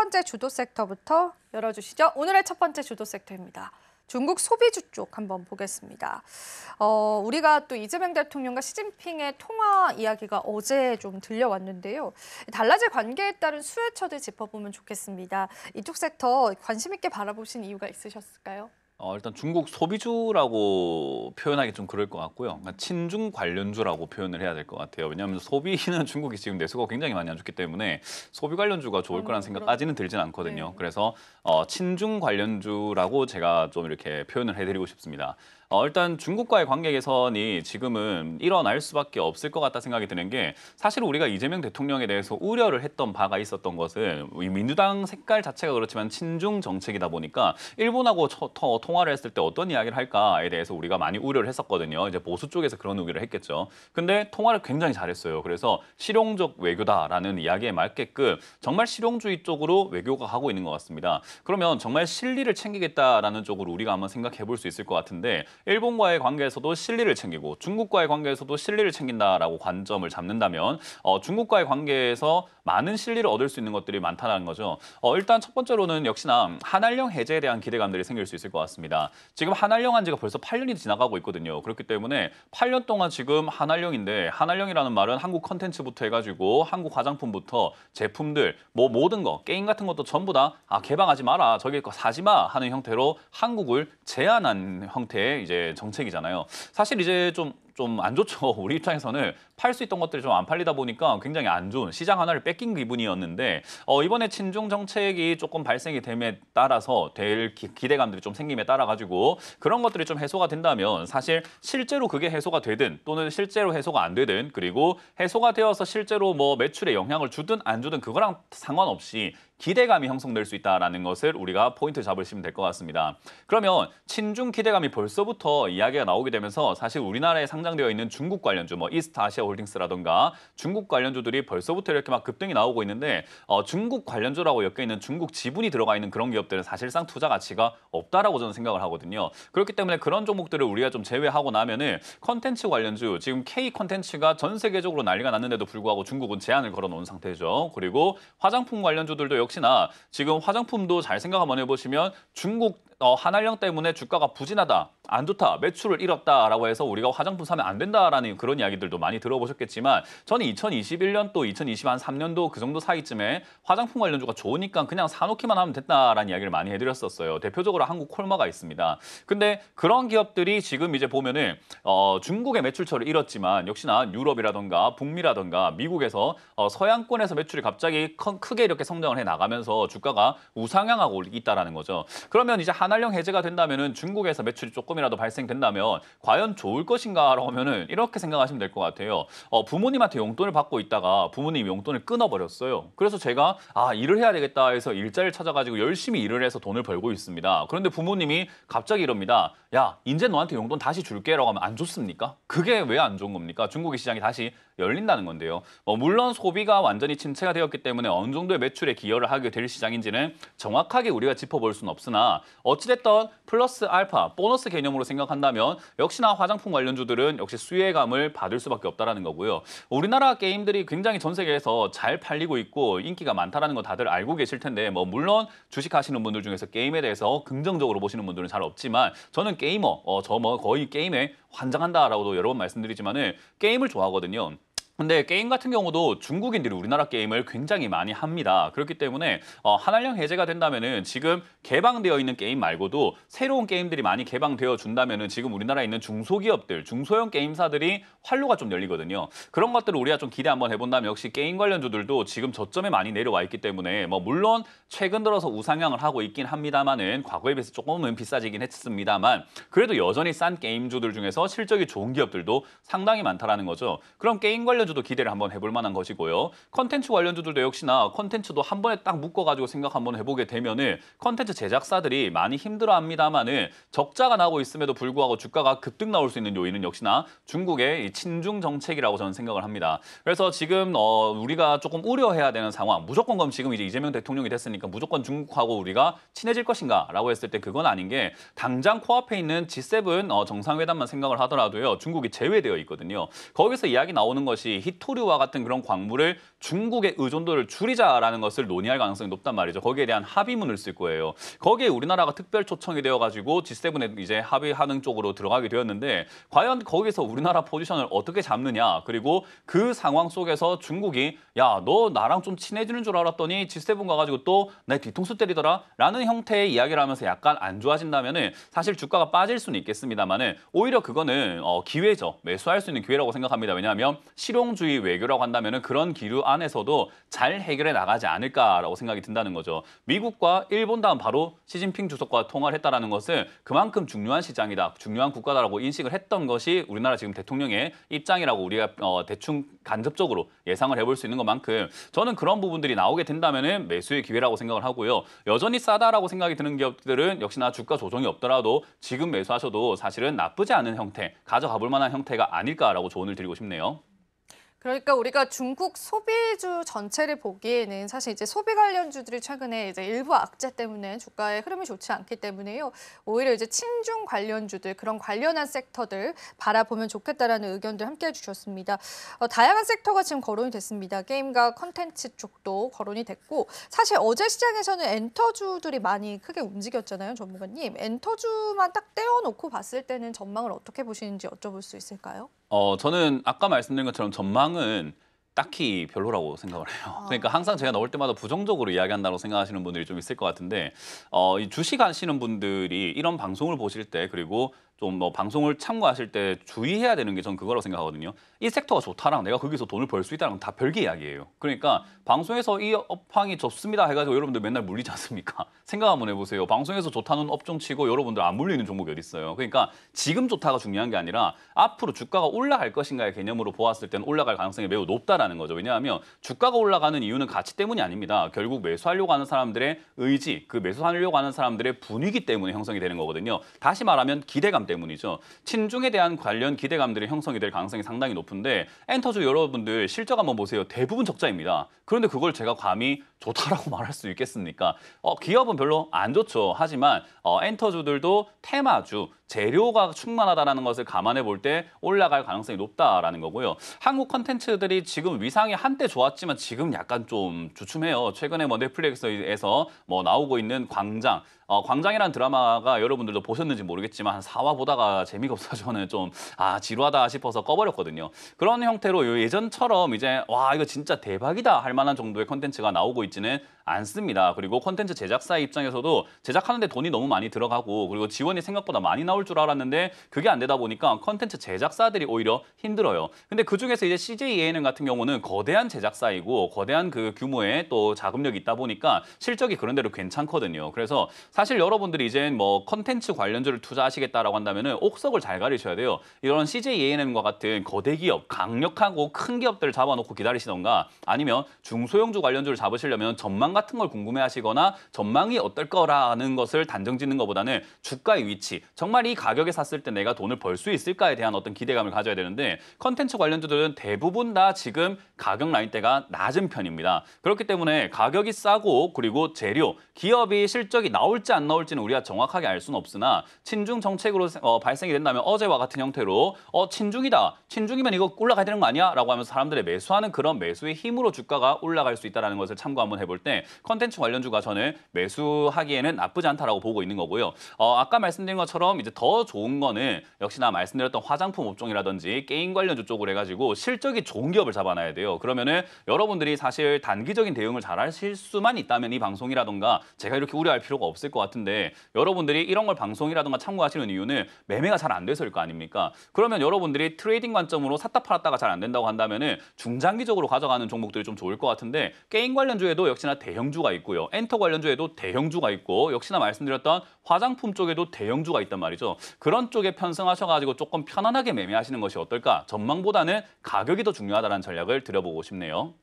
번째 주도 섹터부터 열어주시죠. 오늘의 첫 번째 주도 섹터입니다. 중국 소비주 쪽 한번 보겠습니다. 우리가 또 이재명 대통령과 시진핑의 통화 이야기가 어제 좀 들려왔는데요. 달라질 관계에 따른 수혜처들 짚어보면 좋겠습니다. 이쪽 섹터 관심 있게 바라보신 이유가 있으셨을까요? 일단 중국 소비주라고 표현하기 좀 그럴 것 같고요. 그러니까 친중 관련주라고 표현을 해야 될 것 같아요. 왜냐하면 소비는 중국이 지금 내수가 굉장히 많이 안 좋기 때문에 소비 관련주가 좋을 거라는 생각까지는 들진 않거든요. 네. 그래서 친중 관련주라고 제가 좀 이렇게 표현을 해드리고 싶습니다. 일단 중국과의 관계 개선이 지금은 일어날 수밖에 없을 것 같다 생각이 드는 게 사실 우리가 이재명 대통령에 대해서 우려를 했던 바가 있었던 것은 이 민주당 색깔 자체가 그렇지만 친중 정책이다 보니까 일본하고 통화를 했을 때 어떤 이야기를 할까에 대해서 우리가 많이 우려를 했었거든요. 이제 보수 쪽에서 그런 우려를 했겠죠. 근데 통화를 굉장히 잘했어요. 그래서 실용적 외교다라는 이야기에 맞게끔 정말 실용주의 쪽으로 외교가 가고 있는 것 같습니다. 그러면 정말 실리를 챙기겠다라는 쪽으로 우리가 한번 생각해 볼 수 있을 것 같은데 일본과의 관계에서도 실리를 챙기고 중국과의 관계에서도 실리를 챙긴다라고 관점을 잡는다면 중국과의 관계에서 많은 실리를 얻을 수 있는 것들이 많다는 거죠. 일단 첫 번째로는 역시나 한알령 해제에 대한 기대감들이 생길 수 있을 것 같습니다. 지금 한알령 한 지가 벌써 8년이 지나가고 있거든요. 그렇기 때문에 8년 동안 지금 한알령인데 한알령이라는 말은 한국 컨텐츠부터 해가지고 한국 화장품부터 제품들 뭐 모든 거 게임 같은 것도 전부 다 개방하지 마라 저기 거 사지 마 하는 형태로 한국을 제한한 형태의 이제 정책이잖아요. 사실 이제 좀 안 좋죠. 우리 입장에서는 팔 수 있던 것들이 좀 안 팔리다 보니까 굉장히 안 좋은 시장 하나를 뺏긴 기분이었는데 이번에 친중 정책이 조금 발생이 됨에 따라서 될 기대감들이 좀 생김에 따라 가지고 그런 것들이 좀 해소가 된다면 사실 실제로 그게 해소가 되든 또는 실제로 해소가 안 되든 그리고 해소가 되어서 실제로 뭐 매출에 영향을 주든 안 주든 그거랑 상관없이 기대감이 형성될 수 있다는 것을 우리가 포인트 잡으시면 될 것 같습니다. 그러면 친중 기대감이 벌써부터 이야기가 나오게 되면서 사실 우리나라에 상장되어 있는 중국 관련주, 뭐 이스트 아시아 홀딩스라든가 중국 관련주들이 벌써부터 이렇게 막 급등이 나오고 있는데 중국 관련주라고 엮여 있는 중국 지분이 들어가 있는 그런 기업들은 사실상 투자 가치가 없다라고 저는 생각을 하거든요. 그렇기 때문에 그런 종목들을 우리가 좀 제외하고 나면은 컨텐츠 관련주, 지금 K 컨텐츠가 전 세계적으로 난리가 났는데도 불구하고 중국은 제한을 걸어놓은 상태죠. 그리고 화장품 관련주들도 역시나 지금 화장품도 잘 생각 한번 해보시면 중국 한알령 때문에 주가가 부진하다, 안 좋다, 매출을 잃었다라고 해서 우리가 화장품 사면 안 된다라는 그런 이야기들도 많이 들어보셨겠지만 저는 2021년 또 2023년도 그 정도 사이쯤에 화장품 관련주가 좋으니까 그냥 사놓기만 하면 됐다라는 이야기를 많이 해드렸었어요. 대표적으로 한국 콜마가 있습니다. 근데 그런 기업들이 지금 이제 보면은 중국의 매출처를 잃었지만 역시나 유럽이라던가 북미라던가 미국에서 서양권에서 매출이 갑자기 크게 이렇게 성장을 해 나가면서 주가가 우상향하고 있다라는 거죠. 그러면 이제 한알령 해제가 된다면은 중국에서 매출이 조금이라도 발생된다면 과연 좋을 것인가라고 하면은 이렇게 생각하시면 될 것 같아요. 부모님한테 용돈을 받고 있다가 부모님이 용돈을 끊어버렸어요. 그래서 제가 일을 해야 되겠다 해서 일자리를 찾아가지고 열심히 일을 해서 돈을 벌고 있습니다. 그런데 부모님이 갑자기 이럽니다. 야, 이제 너한테 용돈 다시 줄게라고 하면 안 좋습니까? 그게 왜 안 좋은 겁니까? 중국의 시장이 다시 열린다는 건데요. 물론 소비가 완전히 침체가 되었기 때문에 어느 정도의 매출에 기여를 하게 될 시장인지는 정확하게 우리가 짚어볼 수는 없으나 어찌됐든 플러스 알파, 보너스 개념으로 생각한다면 역시나 화장품 관련주들은 역시 수혜감을 받을 수밖에 없다는 거고요. 우리나라 게임들이 굉장히 전 세계에서 잘 팔리고 있고 인기가 많다는 거 다들 알고 계실 텐데 물론 주식하시는 분들 중에서 게임에 대해서 긍정적으로 보시는 분들은 잘 없지만 저는 게이머, 거의 게임에 환장한다라고도 여러 번 말씀드리지만은 게임을 좋아하거든요. 근데 게임 같은 경우도 중국인들이 우리나라 게임을 굉장히 많이 합니다. 그렇기 때문에 한알령 해제가 된다면은 지금 개방되어 있는 게임 말고도 새로운 게임들이 많이 개방되어 준다면은 지금 우리나라에 있는 중소기업들, 중소형 게임사들이 활로가 좀 열리거든요. 그런 것들을 우리가 좀 기대 한번 해본다면 역시 게임 관련주들도 지금 저점에 많이 내려와 있기 때문에 물론 최근 들어서 우상향을 하고 있긴 합니다만은 과거에 비해서 조금은 비싸지긴 했습니다만 그래도 여전히 싼 게임주들 중에서 실적이 좋은 기업들도 상당히 많다라는 거죠. 그럼 게임 관련주도 기대를 한번 해볼 만한 것이고요. 컨텐츠 관련주들도 역시나 컨텐츠도 한 번에 딱 묶어가지고 생각 한번 해보게 되면은 컨텐츠 제작사들이 많이 힘들어합니다만은 적자가 나고 있음에도 불구하고 주가가 급등 나올 수 있는 요인은 역시나 중국의 이 친중 정책이라고 저는 생각을 합니다. 그래서 지금 우리가 조금 우려해야 되는 상황, 무조건 그럼 지금 이제 이재명 대통령이 됐으니까 무조건 중국하고 우리가 친해질 것인가라고 했을 때 그건 아닌 게 당장 코앞에 있는 G7 정상회담만 생각을 하더라도요 중국이 제외되어 있거든요. 거기서 이야기 나오는 것이 이 히토류와 같은 그런 광물을 중국의 의존도를 줄이자라는 것을 논의할 가능성이 높단 말이죠. 거기에 대한 합의문을 쓸 거예요. 거기에 우리나라가 특별 초청이 되어가지고 G7에 이제 합의하는 쪽으로 들어가게 되었는데 과연 거기서 우리나라 포지션을 어떻게 잡느냐 그리고 그 상황 속에서 중국이 야, 너 나랑 좀 친해지는 줄 알았더니 G7 가가지고 또 내 뒤통수 때리더라 라는 형태의 이야기를 하면서 약간 안 좋아진다면은 사실 주가가 빠질 수는 있겠습니다만은 오히려 그거는 기회죠. 매수할 수 있는 기회라고 생각합니다. 왜냐하면 실용주의 외교라고 한다면은 그런 기류 안에서도 잘 해결해 나가지 않을까라고 생각이 든다는 거죠. 미국과 일본 다음 바로 시진핑 주석과 통화를 했다라는 것은 그만큼 중요한 시장이다, 중요한 국가다라고 인식을 했던 것이 우리나라 지금 대통령의 입장이라고 우리가 대충 간접적으로 예상을 해볼 수 있는 것만큼 저는 그런 부분들이 나오게 된다면은 매수의 기회라고 생각을 하고요. 여전히 싸다라고 생각이 드는 기업들은 역시나 주가 조정이 없더라도 지금 매수하셔도 사실은 나쁘지 않은 형태, 가져가 볼 만한 형태가 아닐까라고 조언을 드리고 싶네요. 그러니까 우리가 중국 소비주 전체를 보기에는 사실 이제 소비 관련주들이 최근에 이제 일부 악재 때문에 주가의 흐름이 좋지 않기 때문에요. 오히려 이제 친중 관련주들 그런 관련한 섹터들 바라보면 좋겠다라는 의견들 함께 해주셨습니다. 다양한 섹터가 지금 거론이 됐습니다. 게임과 컨텐츠 쪽도 거론이 됐고 사실 어제 시장에서는 엔터주들이 많이 크게 움직였잖아요, 전문가님. 엔터주만 딱 떼어놓고 봤을 때는 전망을 어떻게 보시는지 여쭤볼 수 있을까요? 저는 아까 말씀드린 것처럼 전망은 딱히 별로라고 생각을 해요. 그러니까 항상 제가 나올 때마다 부정적으로 이야기한다고 생각하시는 분들이 좀 있을 것 같은데 이 주식 하시는 분들이 이런 방송을 보실 때 그리고 좀 뭐 방송을 참고하실 때 주의해야 되는 게 전 그거라고 생각하거든요. 이 섹터가 좋다랑 내가 거기서 돈을 벌 수 있다는 건 다 별개 이야기예요. 그러니까 방송에서 이 업황이 좋습니다 해가지고 여러분들 맨날 물리지 않습니까? 생각 한번 해보세요. 방송에서 좋다는 업종 치고 여러분들 안 물리는 종목이 어디 있어요? 그러니까 지금 좋다가 중요한 게 아니라 앞으로 주가가 올라갈 것인가의 개념으로 보았을 때는 올라갈 가능성이 매우 높다라는 거죠. 왜냐하면 주가가 올라가는 이유는 가치 때문이 아닙니다. 결국 매수하려고 하는 사람들의 의지, 그 매수하려고 하는 사람들의 분위기 때문에 형성이 되는 거거든요. 다시 말하면 기대감 때문이죠. 친중에 대한 관련 기대감들이 형성이 될 가능성이 상당히 높은데 엔터주 여러분들 실적 한번 보세요. 대부분 적자입니다. 그런데 그걸 제가 감히 좋다라고 말할 수 있겠습니까? 기업은 별로 안 좋죠. 하지만 엔터주들도 테마주, 재료가 충만하다는 것을 감안해 볼 때 올라갈 가능성이 높다라는 거고요. 한국 컨텐츠들이 지금 위상이 한때 좋았지만 지금 약간 좀 주춤해요. 최근에 뭐 넷플릭스에서 뭐 나오고 있는 광장, 광장이라는 드라마가 여러분들도 보셨는지 모르겠지만 한 4화 보다가 재미가 없어서 저는 좀 지루하다 싶어서 꺼버렸거든요. 그런 형태로 예전처럼 이제 와 이거 진짜 대박이다 할 만한 정도의 컨텐츠가 나오고 있지는 않습니다. 그리고 콘텐츠 제작사 입장에서도 제작하는데 돈이 너무 많이 들어가고 그리고 지원이 생각보다 많이 나올 줄 알았는데 그게 안 되다 보니까 콘텐츠 제작사들이 오히려 힘들어요. 근데 그중에서 이제 CJ ENM 같은 경우는 거대한 제작사이고 거대한 그 규모의 또 자금력이 있다 보니까 실적이 그런 대로 괜찮거든요. 그래서 사실 여러분들이 이제 뭐 콘텐츠 관련주를 투자하시겠다라고 한다면은 옥석을 잘 가리셔야 돼요. 이런 CJ ENM과 같은 거대 기업, 강력하고 큰 기업들을 잡아놓고 기다리시던가 아니면 중소형주 관련주를 잡으시려면 전망 같은 걸 궁금해하시거나 전망이 어떨 거라는 것을 단정 짓는 것보다는 주가의 위치, 정말 이 가격에 샀을 때 내가 돈을 벌 수 있을까에 대한 어떤 기대감을 가져야 되는데 컨텐츠 관련주들은 대부분 다 지금 가격 라인대가 낮은 편입니다. 그렇기 때문에 가격이 싸고 그리고 재료, 기업이 실적이 나올지 안 나올지는 우리가 정확하게 알 수는 없으나 친중 정책으로 발생이 된다면 어제와 같은 형태로 친중이다, 친중이면 이거 올라가야 되는 거 아니야? 라고 하면서 사람들의 매수하는 그런 매수의 힘으로 주가가 올라갈 수 있다는 것을 참고 한번 해볼 때 컨텐츠 관련주가 저는 매수하기에는 나쁘지 않다라고 보고 있는 거고요. 아까 말씀드린 것처럼 이제 더 좋은 거는 역시나 말씀드렸던 화장품 업종이라든지 게임 관련주 쪽으로 해가지고 실적이 좋은 기업을 잡아놔야 돼요. 그러면은 여러분들이 사실 단기적인 대응을 잘 하실 수만 있다면 이 방송이라든가 제가 이렇게 우려할 필요가 없을 것 같은데 여러분들이 이런 걸 방송이라든가 참고하시는 이유는 매매가 잘 안 돼서일 거 아닙니까? 그러면 여러분들이 트레이딩 관점으로 샀다 팔았다가 잘 안 된다고 한다면은 중장기적으로 가져가는 종목들이 좀 좋을 것 같은데 게임 관련주에도 역시나 대형주가 있고요. 엔터 관련주에도 대형주가 있고 역시나 말씀드렸던 화장품 쪽에도 대형주가 있단 말이죠. 그런 쪽에 편승하셔가지고 조금 편안하게 매매하시는 것이 어떨까? 전망보다는 가격이 더 중요하다는 전략을 드려보고 싶네요.